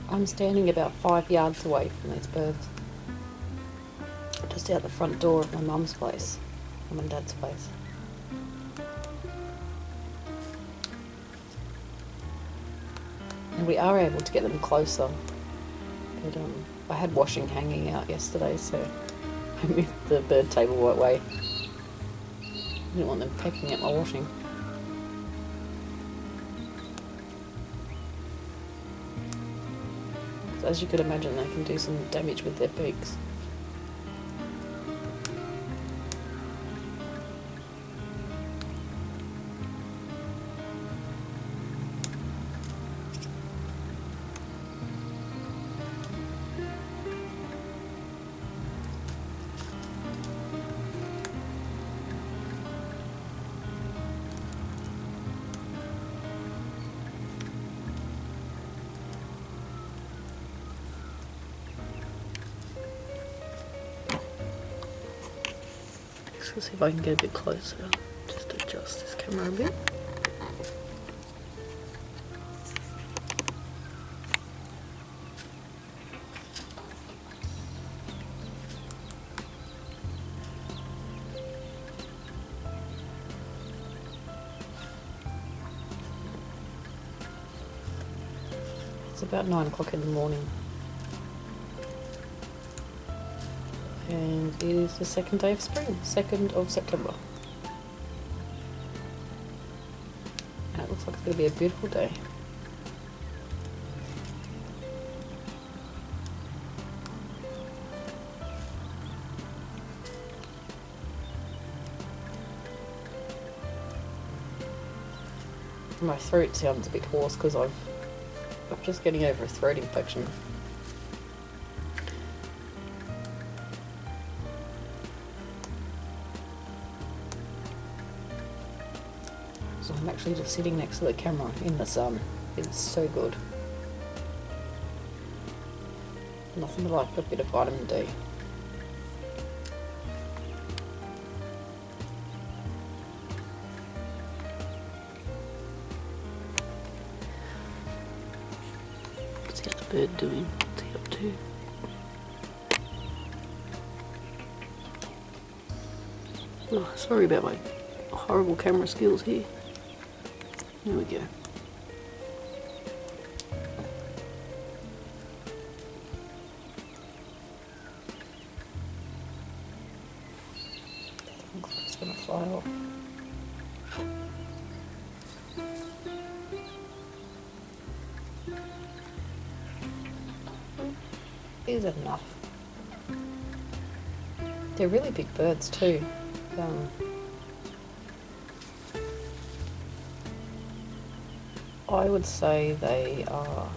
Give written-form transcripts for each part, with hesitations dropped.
I'm standing about 5 yards away from these birds. Just out the front door of my mum's place, mum and dad's place. And we are able to get them closer. But I had washing hanging out yesterday, so I moved the bird table away. I didn't want them pecking at my washing. So as you could imagine, they can do some damage with their beaks. Let's see if I can get a bit closer. Just adjust this camera a bit. It's about 9 o'clock in the morning. And it is the second day of spring, 2nd of September. And it looks like it's going to be a beautiful day. My throat sounds a bit hoarse because I'm just getting over a throat infection. So I'm actually just sitting next to the camera in the sun. It's so good. Nothing like a bit of vitamin D. What's the other bird doing? What's he up to? Oh, sorry about my horrible camera skills here. There we go. Looks like it's going to fly off. Is enough. They're really big birds too. I would say they are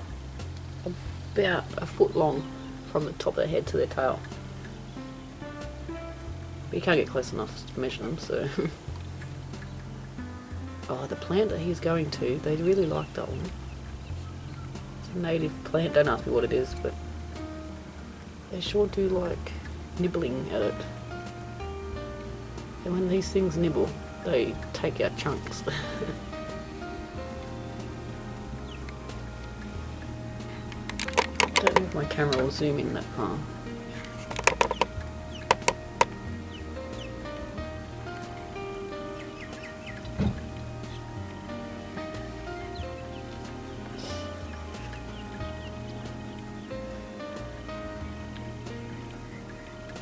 about a foot long from the top of their head to their tail. But you can't get close enough to measure them, so... Oh, the plant that he's going to, they really like that one. It's a native plant, don't ask me what it is, but they sure do like nibbling at it. And when these things nibble, they take out chunks. I don't know if my camera will zoom in that far.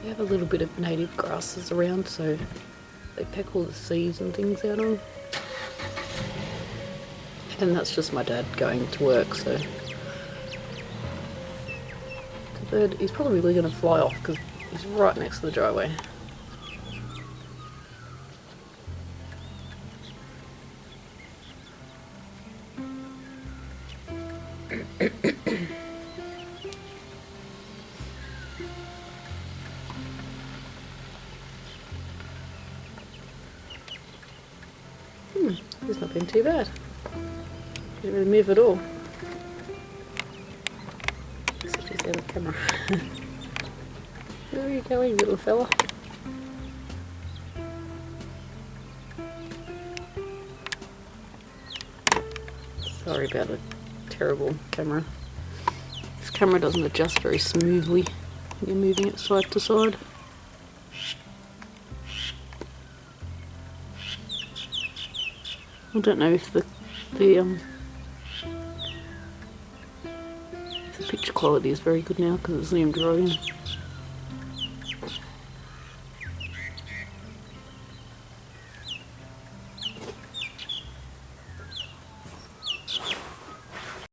We have a little bit of native grasses around, so they peck all the seeds and things out of them. And that's just my dad going to work, so... Bird is probably really going to fly off because he's right next to the driveway. It's not been too bad. Didn't really move at all. Except he's out of the camera. Where are you going, little fella? Sorry about the terrible camera camera doesn't adjust very smoothly when you're moving it side to side. I don't know if the picture quality is very good now because it's zoomed right in.